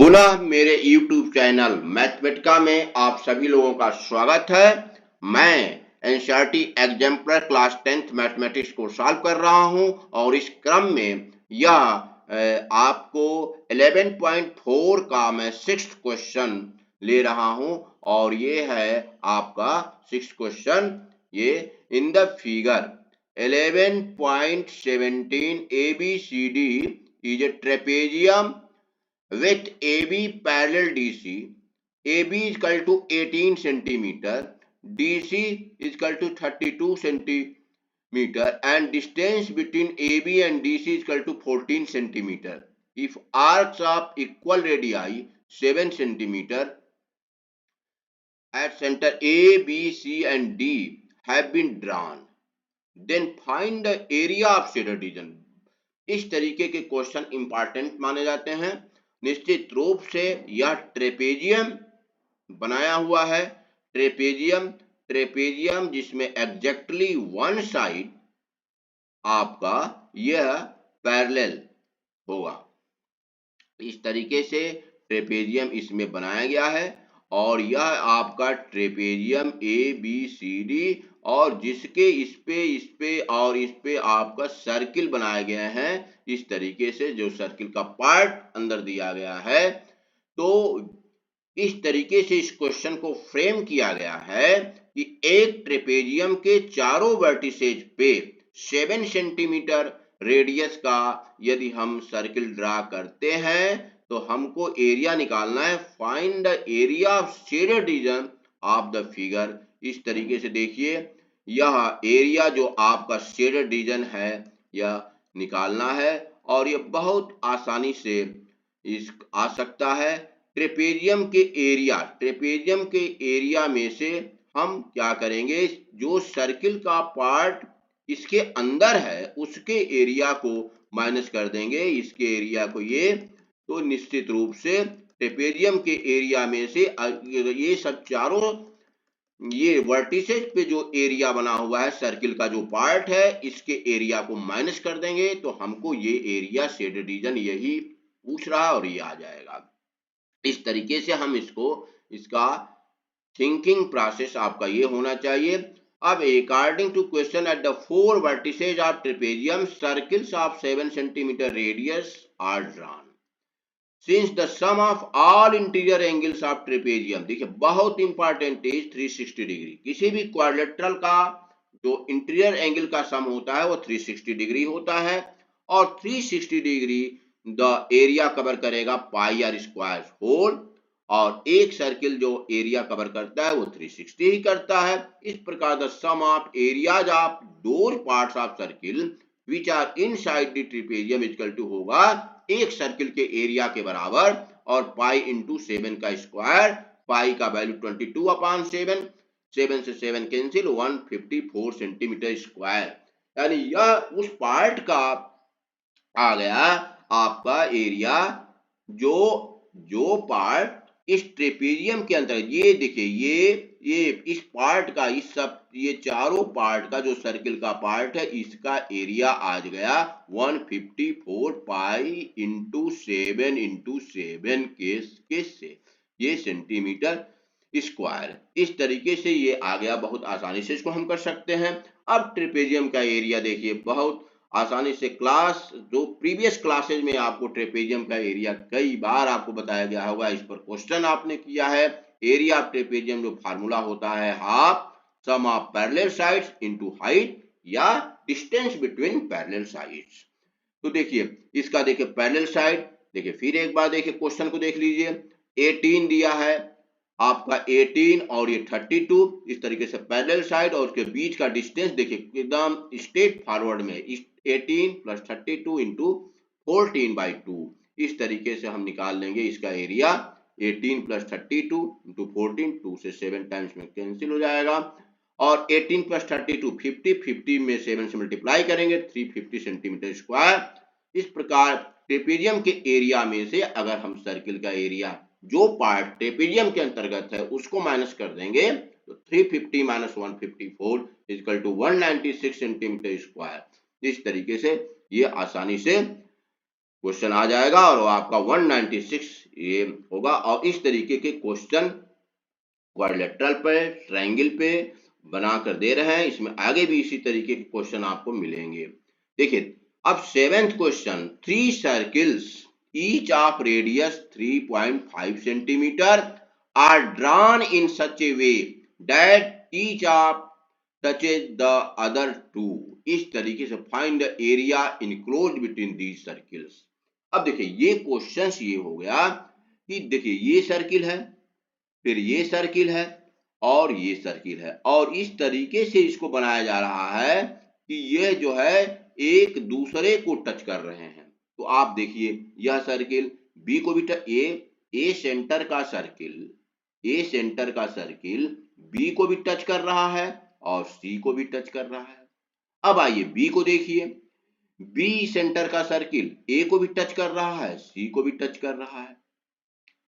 पुनः मेरे YouTube channel Mathematica में आप सभी लोगों का स्वागत है। मैं NCERT exemplar class 10th mathematics को सॉल्व कर रहा हूं और इस क्रम में यह आपको 11.4 का मैं 6th क्वेश्चन ले रहा हूं और ये है आपका 6th क्वेश्चन। ये in the figure 11.17 ABCD is a trapezium with AB parallel DC. AB is equal to 18 centimeter, DC is equal to 32 centimeter, and distance between AB and DC is equal to 14 centimeter. If arcs of equal radii 7 centimeter at center A, B, C and D have been drawn, then find the area of shaded region. इस तरीके के question important माने जाते हैं। निश्चित रूप से यह ट्रेपेजियम बनाया हुआ है। ट्रेपेजियम जिसमें एग्जैक्टली वन साइड आपका यह पैरेलल होगा। इस तरीके से ट्रेपेजियम इसमें बनाया गया है और यह आपका ट्रेपेजियम ABCD और जिसके इस पे और इस पे आपका सर्किल बनाए गए हैं। इस तरीके से जो सर्किल का पार्ट अंदर दिया गया है, तो इस तरीके से इस क्वेश्चन को फ्रेम किया गया है कि एक ट्रेपेजियम के चारों वर्टिसेज पे 7 सेंटीमीटर रेडियस का यदि हम सर्किल ड्रा करते हैं तो हमको एरिया निकालना है। Find the area of shaded region of the figure. इस तरीके से देखिए, यह एरिया जो आपका शेडेड रीजन है यह निकालना है और यह बहुत आसानी से इस आ सकता है। ट्रेपेजियम के एरिया में से हम क्या करेंगे, जो सर्किल का पार्ट इसके अंदर है उसके एरिया को माइनस कर देंगे, इसके एरिया को ये, तो निश्चित रूप से ट्रेपेजियम के एरिया में से ये सब चारों ये वर्टिसेस पे जो एरिया बना हुआ है सर्किल का जो पार्ट है इसके एरिया को माइनस कर देंगे तो हमको ये एरिया शेडेड रीजन यही पूछ रहा है और ये आ जाएगा। इस तरीके से हम इसका थिंकिंग प्रोसेस आपका ये होना चाहिए। अब according to question at the 4 vertices of trapezium circles of 7 centimetre radius are drawn since the sum of all interior angles of trapezium. देखिए बहुत इंपॉर्टेंट इज 360 डिग्री। किसी भी क्वाड्रिलेटरल का जो इंटीरियर एंगल का सम होता है वो 360 डिग्री होता है और 360 डिग्री द एरिया कवर करेगा पाई आर स्क्वायर होल, और एक सर्किल जो एरिया कवर करता है वो 360 ही करता है। इस प्रकार the sum of areas of those parts of circle which are inside the trapezium equal to होगा एक सर्किल के एरिया के बराबर और पाई इंटू 7 का स्क्वायर। पाई का वैल्यू 22/7, 7 से 7 कैंसिल, 154 सेंटीमीटर स्क्वायर। यानी यह उस पार्ट का आ गया आपका एरिया जो पार्ट इस ट्रेपेजियम के अंदर, ये देखिए ये इस पार्ट का, इस सब ये चारों पार्ट का जो सर्किल का पार्ट है इसका एरिया आज गया 154 पाई इंटू 7 केस से ये सेंटीमीटर स्क्वायर। इस तरीके से ये आ गया, बहुत आसानी से इसको हम कर सकते हैं। अब ट्रेपेजियम का एरिया देखिए बहुत आसानी से, क्लास जो प्रीवियस क्लासेज में आपको ट्रेपेजियम का एरिया कई बार आपको बताया गया होगा, इस पर क्वेश्चन आपने किया है। एरिया ऑफ ट्रेपेजियम जो फार्मूला होता है half sum of parallel sides into height या डिस्टेंस बिटवीन पैरेलल साइड्स। तो देखिए इसका देखिए पैरेलल साइड, देखिए फिर एक बार देखिए क्वेश्चन को देख लीजिए। 18 दिया है आपका, 18 और ये 32, इस तरीके से पैरेलल साइड और उसके बीच का डिस्टेंस देखिए एकदम स्ट्रेट फॉरवर्ड में 18 + 32 इंटू 14/2। इस तरीके से हम निकाल लेंगे इसका एरिया। 18 + 32 इंटू 14, 2 से 7 टाइम्स में कैंसिल हो जाएगा और 18 + 32 50 में 7 से मल्टीप्लाई करेंगे 350 सेंटीमीटर स्क्वायर। इस प्रकार ट्रेपेजियम के एरिया में से अगर हम सर्किल का एरिया जो पार्ट ट्रेपेजियम के अंतर्गत है उसको माइनस कर देंगे तो 350 - 154 = 196 सेंटीमीटर स्क्वायर। इस तरीके से ये आसानी से क्वेश्चन आ जाएगा और आपका 196 ये होगा। और इस तरीके के क्वेश्चन क्वाड्रिलेटरल पे, ट्रायंगल पे बना कर दे रहे हैं। इसमें आगे भी इसी तरीके के क्वेश्चन आपको मिलेंगे। देखिए अब 7th question, 3 circles each of radius 3.5 centimetre are drawn in such a way that each of touches the other two. इस तरीके से find the area enclosed between these circles. अब देखिए ये क्वेश्चन ये हो गया कि देखिए ये सर्किल है, फिर ये सर्किल है और ये सर्किल है, और इस तरीके से इसको बनाया जा रहा है कि ये जो है एक दूसरे को टच कर रहे हैं। तो आप देखिए यह सर्किल बी को भी ए सेंटर का सर्किल बी को भी टच कर रहा है और सी को भी टच कर रहा है। अब आइए बी को देखिए, बी सेंटर का सर्किल ए को भी टच कर रहा है, सी को भी टच कर रहा है।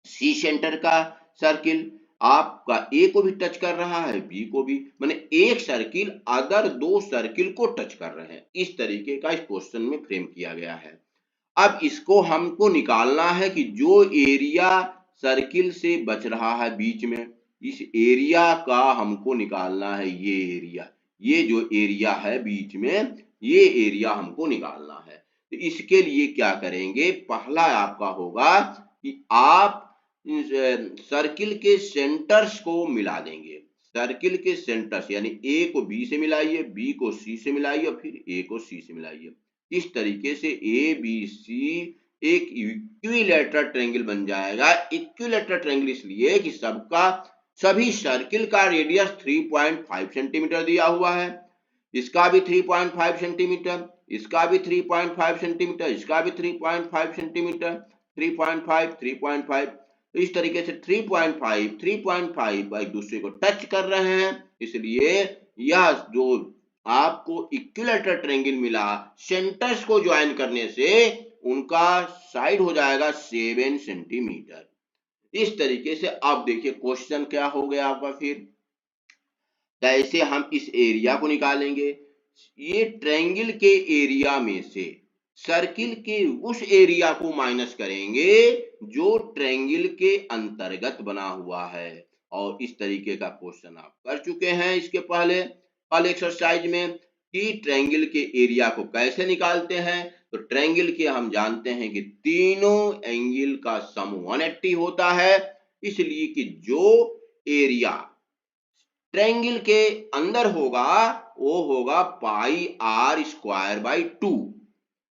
सी सेंटर का सर्किल आपका ए को भी टच कर रहा है, बी को भी, माने एक सर्किल अदर दो सर्किल को टच कर रहे हैं। इस तरीके का इस क्वेश्चन में फ्रेम किया गया है। अब इसको हमको निकालना है कि जो एरिया सर्किल से बच रहा है बीच में, इस एरिया का हमको निकालना है। ये एरिया, ये जो एरिया है बीच में, ये एरिया हमको निकालना है। तो इसके लिए क्या करेंगे, पहला आपका होगा कि आप सर्किल के सेंटर्स को मिला देंगे। सर्किल के सेंटर्स यानी ए को बी से मिलाइए, बी को सी से मिलाइए और फिर ए को सी से मिलाइए। इस तरीके से ए बी सी एक इक्विलैटरल ट्रायंगल बन जाएगा। इक्विलैटरल ट्रायंगल इसलिए कि सभी सर्किल का रेडियस 3.5 सेंटीमीटर दिया हुआ है। इसका भी 3.5 सेंटीमीटर, इसका भी 3.5 सेंटीमीटर, इसका भी 3.5 सेंटीमीटर, 3.5 3.5। तो इस तरीके से 3.5 एक दूसरे को टच कर रहे हैं। इसलिए यह जो आपको इक्विलैटरल ट्रायंगल मिला, सेंटर्स को ज्वाइन करने से उनका साइड हो जाएगा 7 सेंटीमीटर। इस तरीके से आप देखिए क्वेश्चन क्या हो गया आपका। फिर कैसे हम इस एरिया को निकालेंगे, ये ट्रायंगल के एरिया में से सर्किल के उस एरिया को माइनस करेंगे जो ट्रायंगल के अंतर्गत बना हुआ है। और इस तरीके का क्वेश्चन आप कर चुके हैं इसके पहले एक्सरसाइज में कि ट्रायंगल के एरिया को कैसे निकालते हैं। तो ट्रायंगल के हम जानते हैं कि तीनों एंगल का सम 180 होता है। इसलिए कि जो एरिया ट्रायंगल के अंदर होगा वो होगा पाई आर स्क्वायर बाई 2।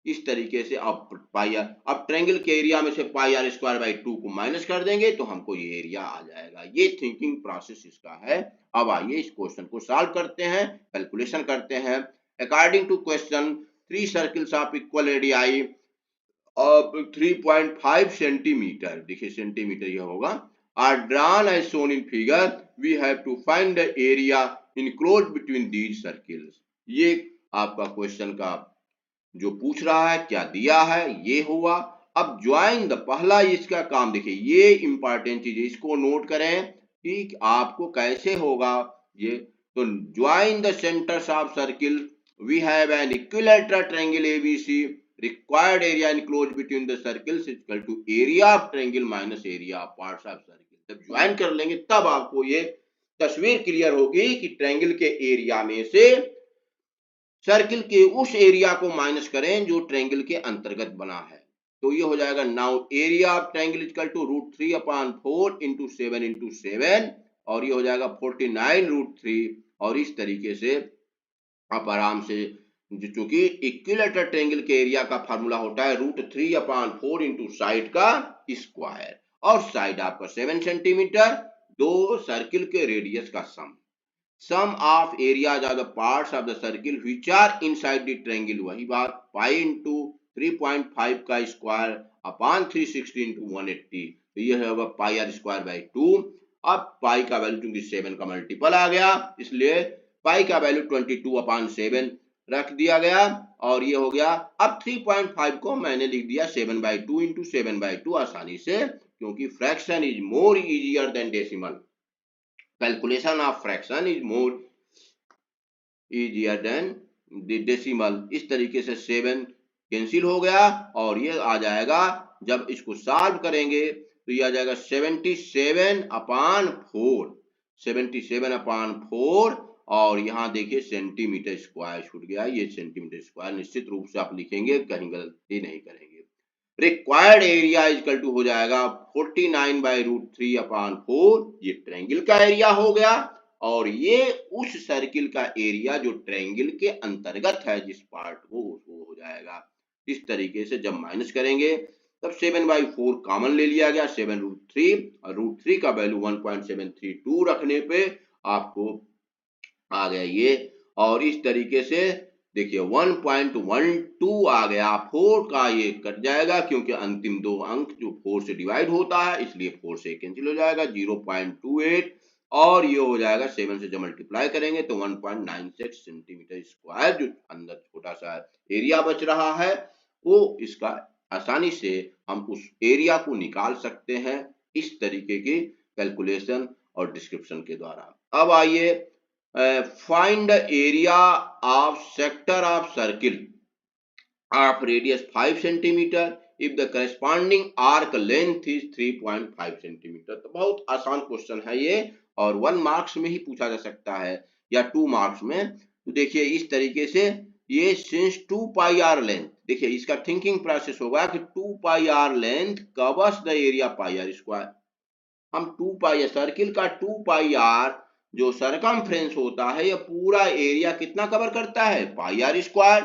इस तरीके से अब ट्रायंगल के एरिया में से पाई आर स्क्वायर बाई 2 को माइनस कर देंगे तो हमको ये एरिया आ जाएगा। ये थिंकिंग प्रोसेस इसका है। अब आइए इस क्वेश्चन को सॉल्व करते हैं, कैलकुलेशन करते हैं। According to question 3 circles of equal radii of 3.5 centimetre, देखिए सेंटीमीटर ये होगा, are drawn as shown in figure, we have to find the area enclosed between these circles। ये आपका क्वेश्चन का जो पूछ रहा है क्या दिया है ये हुआ। अब ज्वाइन द, पहला इसका काम देखिए, ये इंपॉर्टेंट चीज है, इसको नोट करें कि आपको कैसे होगा ये। तो join the centres of circle, we have an equilateral triangle ABC, required area enclosed between the circles is equal to area of triangle minus area of parts of circle। जब ज्वाइन कर लेंगे तब आपको ये तस्वीर क्लियर होगी कि triangle के एरिया में से सर्किल के उस एरिया को माइनस करें जो ट्रायंगल के अंतर्गत बना है। तो ये हो जाएगा now area of triangle equal to √3/4 into 7 into 7, और ये हो जाएगा 49√3। और इस तरीके से आप आराम से, चूंकि इक्विलैटरल ट्रायंगल के एरिया का फार्मूला होता है √3/4 इंटू साइड का स्क्वायर, और साइड आपका 7 सेंटीमीटर, दो सर्किल के रेडियस का sum of areas of the parts of the circle which are inside the triangle, वही बात, पाई इंटू 3.5 का स्क्वायर अपॉन 360 इंटू 180। तो ये होगा पाई आर स्क्वायर बाई 2। अब पाई का वैल्यू क्योंकि 7 का मल्टीपल आ गया इसलिए पाई का वैल्यू 22/7 रख दिया गया, और ये हो गया। अब 3.5 को मैंने लिख दिया 7/2 इंटू 7/2 आसानी से, क्योंकि fraction is more easier than decimal. Calculation of fraction is more easier than decimal. इस तरीके से 7 कैंसिल हो गया और ये आ जाएगा। जब इसको सॉल्व करेंगे तो ये आ जाएगा 77/4, 77/4, और यहाँ देखिए सेंटीमीटर स्क्वायर छूट गया, ये सेंटीमीटर स्क्वायर निश्चित रूप से आप लिखेंगे, कहीं गलती नहीं करेंगे। रिक्वायर्ड एरिया इक्वल टू हो जाएगा 49/√3/4, ये ट्रायंगल का एरिया हो गया, और ये उस सर्किल का एरिया जो ट्रायंगल के अंतर्गत है, जिस पार्ट को, वो हो जाएगा। इस तरीके से जब माइनस करेंगे तब 7/4 कॉमन ले लिया गया, 7√3, और √3 का वैल्यू 1.732 रखने पे आपको आ गया ये, और इस तरीके से देखिए 1.12 आ गया। 4 का ये कट जाएगा क्योंकि अंतिम दो अंक जो 4 से डिवाइड होता है, इसलिए 4 से कैंसिल हो जाएगा, 0.28, और ये हो जाएगा 7 से जब मल्टीप्लाई करेंगे तो 1.96 सेंटीमीटर स्क्वायर, जो अंदर छोटा सा एरिया बच रहा है, वो इसका आसानी से हम उस एरिया को निकाल सकते हैं इस तरीके की कैलकुलेशन और डिस्क्रिप्शन के द्वारा। अब आइए, find the area of sector of circle of radius 5 centimeter if the corresponding arc length is 3.5 centimeter। तो बहुत आसान क्वेश्चन है ये, और 1 मार्क्स में ही पूछा जा सकता है या 2 मार्क्स में। तो देखिए इस तरीके से, ये सिंस 2 पाई आर लेंथ, देखिए इसका थिंकिंग प्रोसेस होगा कि 2 pi R length covers the area pi are square. हम 2 पाई, सर्किल का 2 पाई आर जो सरकमफ्रेंस होता है, यह पूरा एरिया कितना कवर करता है, पाई आर स्क्वायर।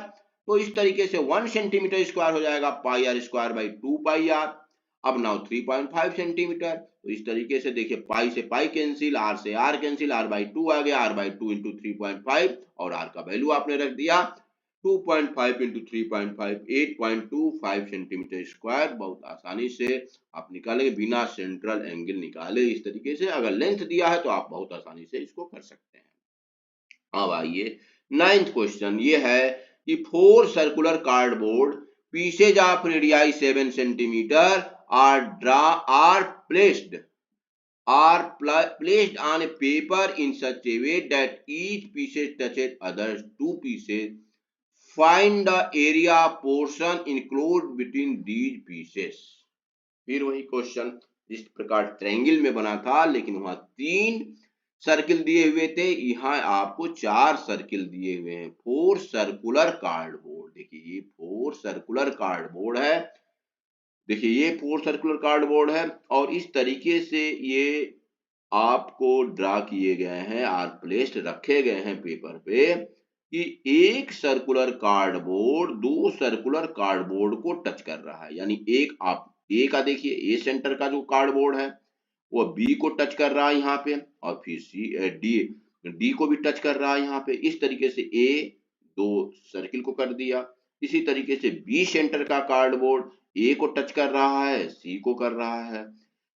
तो इस तरीके से 1 सेंटीमीटर स्क्वायर हो जाएगा pi are square by 2 pi R. अब नाउ 3.5 सेंटीमीटर, तो इस तरीके से देखिए पाई से पाई कैंसिल, आर से आर कैंसिल, आर बाई 2 आ गया, आर बाई 2 इंटू 3.5, और आर का वैल्यू आपने रख दिया 2.5 इंटू 3.5, 8.25 सेंटीमीटर स्क्वायर। बहुत आसानी से आप निकालेंगे बिना सेंट्रल एंगल निकाले। इस तरीके से अगर लेंथ दिया है तो आप बहुत आसानी से इसको कर सकते हैं। अब आइए 9th क्वेश्चन, ये है कि 4 circular cardboard pieces of radii 7 centimetre are placed on a paper in such a way that each piece touches other 2 pieces. Find the area portion included between these pieces। फिर वही question जिस प्रकार triangle में बना था, लेकिन वहां 3 circle दिए हुए थे, यहाँ आपको 4 सर्किल दिए हुए हैं। 4 सर्कुलर कार्डबोर्ड, देखिए ये 4 सर्कुलर कार्डबोर्ड है, देखिए ये 4 सर्कुलर कार्डबोर्ड है, और इस तरीके से ये आपको ड्रा किए गए हैं, आर प्लेस्ड रखे गए हैं पेपर पे, कि एक सर्कुलर कार्डबोर्ड 2 सर्कुलर कार्डबोर्ड को टच कर रहा है। यानी एक आप ए का देखिए, ए सेंटर का जो कार्डबोर्ड है वो बी को टच कर रहा है यहाँ पे, और फिर डी को भी टच कर रहा है यहाँ पे। इस तरीके से ए 2 सर्किल को कर दिया। इसी तरीके से बी सेंटर का कार्डबोर्ड ए को टच कर रहा है, सी को कर रहा है।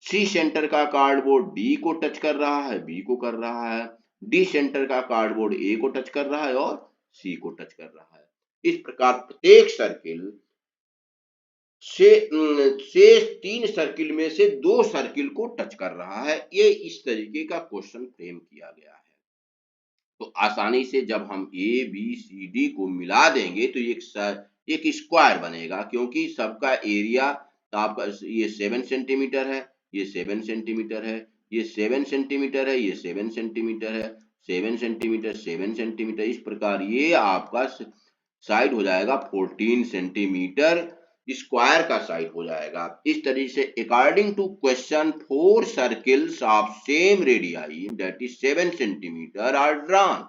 सी सेंटर का कार्डबोर्ड डी को टच कर रहा है, बी को कर रहा है। डी सेंटर का कार्डबोर्ड ए को टच कर रहा है और सी को टच कर रहा है। इस प्रकार प्रत्येक सर्किल से 3 सर्किल में से 2 सर्किल को टच कर रहा है। ये इस तरीके का क्वेश्चन फ्रेम किया गया है। तो आसानी से जब हम ए बी सी डी को मिला देंगे तो एक स्क्वायर बनेगा, क्योंकि सबका एरिया तो आपका ये 7 सेंटीमीटर है, ये 7 सेंटीमीटर है, ये 7 सेंटीमीटर है, ये 7 सेंटीमीटर है, 7 सेंटीमीटर 7 सेंटीमीटर। इस प्रकार ये आपका साइड हो जाएगा 14 सेंटीमीटर स्क्वायर का साइड हो जाएगा। इस तरीके से according to question 4 circles of same radii that is 7 centimetre are drawn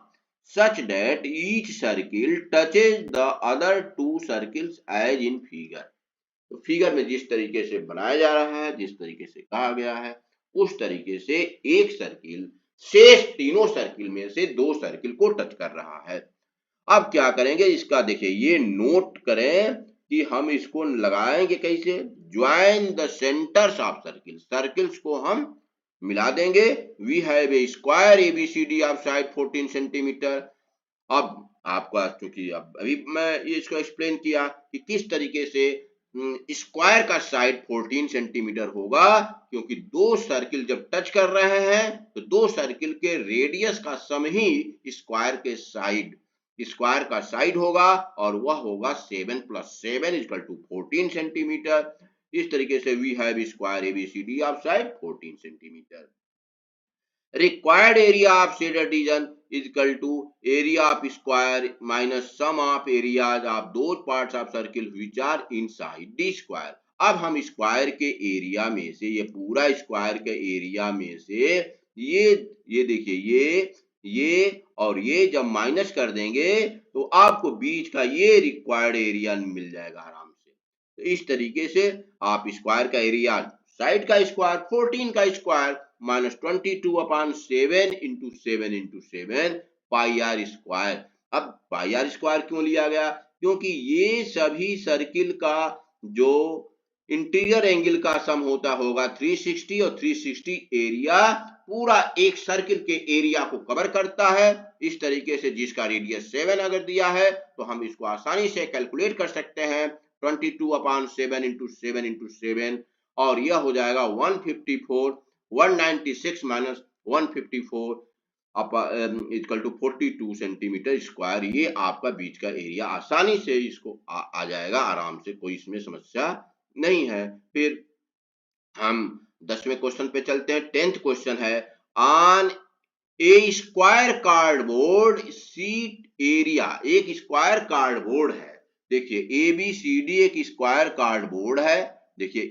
such that each circle touches the other 2 circles as in figure। तो फिगर में जिस तरीके से बनाया जा रहा है, जिस तरीके से कहा गया है, उस तरीके से एक सर्किल शेष तीनों सर्किल में से 2 सर्किल को टच कर रहा है। अब क्या करेंगे, इसका देखिए ये नोट करें कि हम इसको लगाएंगे कैसे। Join the centres of circle, circles को हम मिला देंगे। We have a square ABCD of side 14 centimetre. अब आपका चूंकि अब अभी मैं ये इसको एक्सप्लेन किया कि किस तरीके से स्क्वायर का साइड 14 सेंटीमीटर होगा, क्योंकि 2 सर्किल जब टच कर रहे हैं तो 2 सर्किल के रेडियस का सम ही स्क्वायर का साइड होगा, और वह होगा 7 + 7 = 14 सेंटीमीटर। इस तरीके से we have square ABCD of side 14 centimetre. Required area of said adhesion is equal to area of square minus sum of areas of those parts of circle which are inside the square। अब हम square के area में से, ये पूरा square के area में से ये देखिए ये और ये जब माइनस कर देंगे तो आपको बीच का ये रिक्वायर्ड एरिया मिल जाएगा आराम से। तो इस तरीके से आप स्क्वायर का एरिया, साइड का स्क्वायर 14 का square minus 22 upon 7 into 7 into 7 pi are square. अब पाई आर स्क्वायर क्यों लिया गया? क्योंकि ये सभी सर्किल का जो इंटीरियर एंगल का सम होता होगा 360 और 360 एरिया पूरा एक सर्किल के एरिया को कवर करता है। इस तरीके से जिसका रेडियस 7 अगर दिया है तो हम इसको आसानी से कैलकुलेट कर सकते हैं 22 अपॉन 7 इंटू 7 इंटू 7 और यह हो जाएगा 154 196 minus 154 equal to 42 centimetre square. ये आपका बीच का एरिया आसानी से इसको आ जाएगा आराम से, कोई इसमें समस्या नहीं है। फिर हम 10वें क्वेश्चन पे चलते हैं। 10th क्वेश्चन है on A square cardboard sheet area. एक स्क्वायर कार्डबोर्ड है, देखिए ABCD एक स्क्वायर कार्डबोर्ड है। देखिए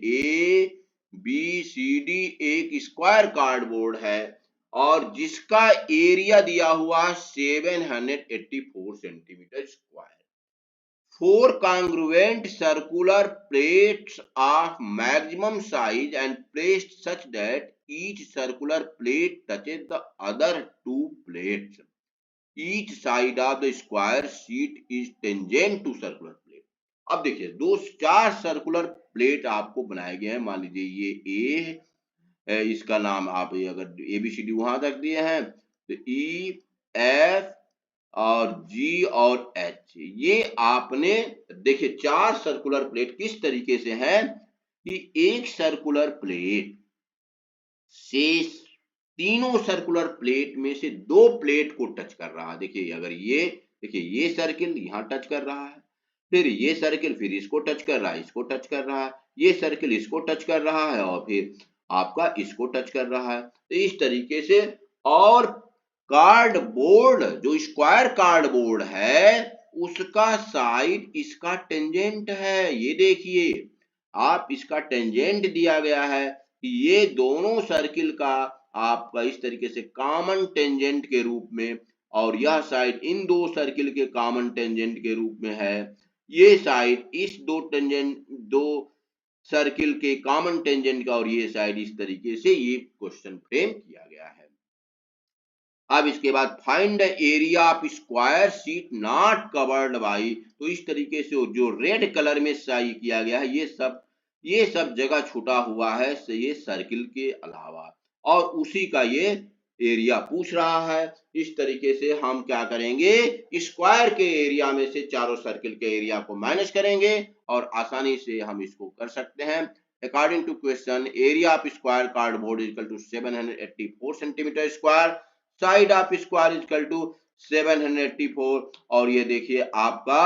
ABCD एक स्क्वायर कार्डबोर्ड है और जिसका एरिया दिया हुआ 784 centimetre square. 4 congruent circular plates of maximum size and placed such that each circular plate touches the other 2 plates. Each side of the square sheet is tangent to circular plate। अब देखिए 4 circular plate आपको बनाए गए हैं। मान लीजिए ये A, इसका नाम आप अगर ABCD वहां तक दिए हैं तो E, F और G और H, ये आपने देखिए 4 सर्कुलर प्लेट किस तरीके से है कि एक सर्कुलर प्लेट से तीनों सर्कुलर प्लेट में से 2 प्लेट को टच कर रहा है। देखिए अगर ये सर्किल यहाँ टच कर रहा है, फिर ये सर्किल फिर इसको टच कर रहा है, इसको टच कर रहा है, ये सर्किल इसको टच कर रहा है और फिर आपका इसको टच कर रहा है। तो इस तरीके से और कार्डबोर्ड जो स्क्वायर कार्डबोर्ड है उसका साइड इसका टेंजेंट है। ये देखिए आप इसका टेंजेंट दिया गया है कि ये दोनों सर्किल का आपका इस तरीके से कॉमन टेंजेंट के रूप में और यह साइड इन 2 सर्किल के कॉमन टेंजेंट के रूप में है। ये साइड इस 2 सर्किल के कॉमन टेंजेंट का और ये साइड इस तरीके से ये क्वेश्चन फ्रेम किया गया है। अब इसके बाद find the area of square sheet not covered by. तो इस तरीके से जो रेड कलर में स्याही किया गया है ये सब जगह छूटा हुआ है ये सर्किल के अलावा और उसी का ये एरिया पूछ रहा है। इस तरीके से हम क्या करेंगे स्क्वायर के एरिया में से चारों सर्किल के एरिया को माइनस करेंगे और आसानी से हम इसको कर सकते हैं। According to question area of square cardboard equal to 784 centimetre square, side of square equal to 784 और ये देखिए आपका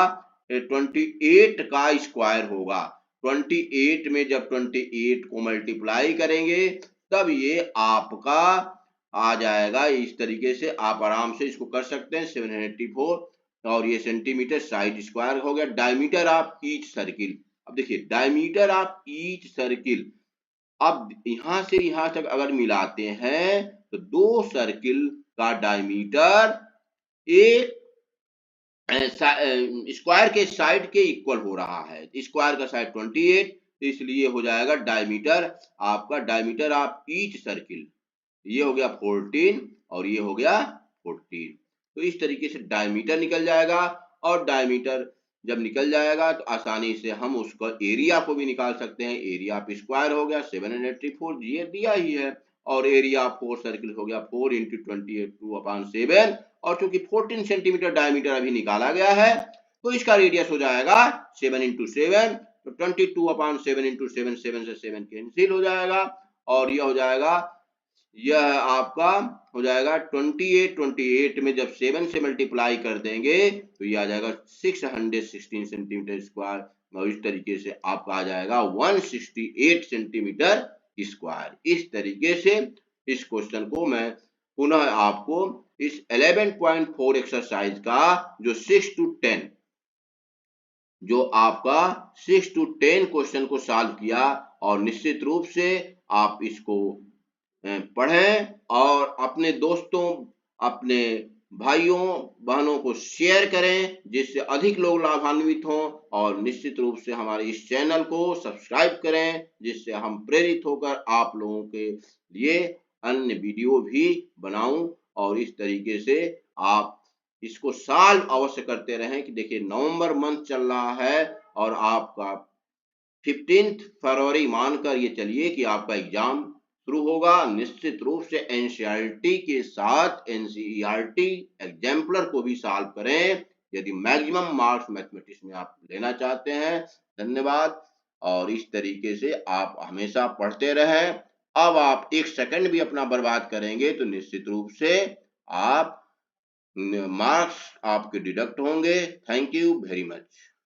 28 का स्क्वायर होगा। 28 में जब 28 को मल्टीप्लाई करेंगे तब ये आपका आ जाएगा। इस तरीके से आप आराम से इसको कर सकते हैं 784 और ये सेंटीमीटर साइड स्क्वायर हो गया। डायमीटर ऑफ ईच सर्किल, अब देखिए डायमीटर ऑफ ईच सर्किल, अब यहां से यहां तक अगर मिलाते हैं तो 2 सर्किल का डायमीटर एक स्क्वायर के साइड के इक्वल हो रहा है। स्क्वायर का साइड 28 इसलिए हो जाएगा डायमीटर आपका डायमीटर ऑफ ईच सर्किल ये हो गया 14 और ये हो गया 14। तो इस तरीके से डायमीटर निकल जाएगा और डायमीटर जब निकल जाएगा तो आसानी से हम उसका एरिया को भी निकाल सकते हैं। एरिया ऑफ स्क्वायर हो गया 784 ये दिया ही है और एरिया ऑफ 4 सर्किल हो गया 4 इंटू 28/7 और चूंकि 14 सेंटीमीटर डायमीटर अभी निकाला गया है तो इसका रेडियस हो जाएगा 7 इंटू 7 तो 22/7 इंटू 7 7 से 7 कैंसिल हो जाएगा और यह हो जाएगा यह आपका हो जाएगा 28 में जब 7 से मल्टीप्लाई कर देंगे तो ये आ जाएगा 616 सेंटीमीटर स्क्वायर, और इस तरीके से आपका आ जाएगा 168 सेंटीमीटर स्क्वायर। इस तरीके से इस क्वेश्चन को मैं पुनः आपको इस 11.4 एक्सरसाइज का जो 6 to 10 जो आपका 6 to 10 क्वेश्चन को सॉल्व किया, और निश्चित रूप से आप इसको पढ़ें और अपने दोस्तों, अपने भाइयों बहनों को शेयर करें जिससे अधिक लोग लाभान्वित हों, और निश्चित रूप से हमारे इस चैनल को सब्सक्राइब करें जिससे हम प्रेरित होकर आप लोगों के लिए अन्य वीडियो भी बनाऊं, और इस तरीके से आप इसको सॉल्व अवश्य करते रहें। कि देखिए नवंबर मंथ चल रहा है और आपका 15 फरवरी मानकर ये चलिए कि आपका एग्जाम शुरू होगा। निश्चित रूप से एनसीईआरटी के साथ एनसीईआरटी एग्जाम्पलर को भी सॉल्व करें यदि मैक्सिमम मार्क्स मैथमेटिक्स में आप लेना चाहते हैं। धन्यवाद। और इस तरीके से आप हमेशा पढ़ते रहें। अब आप एक सेकंड भी अपना बर्बाद करेंगे तो निश्चित रूप से आप मार्क्स आपके डिडक्ट होंगे। Thank you very much.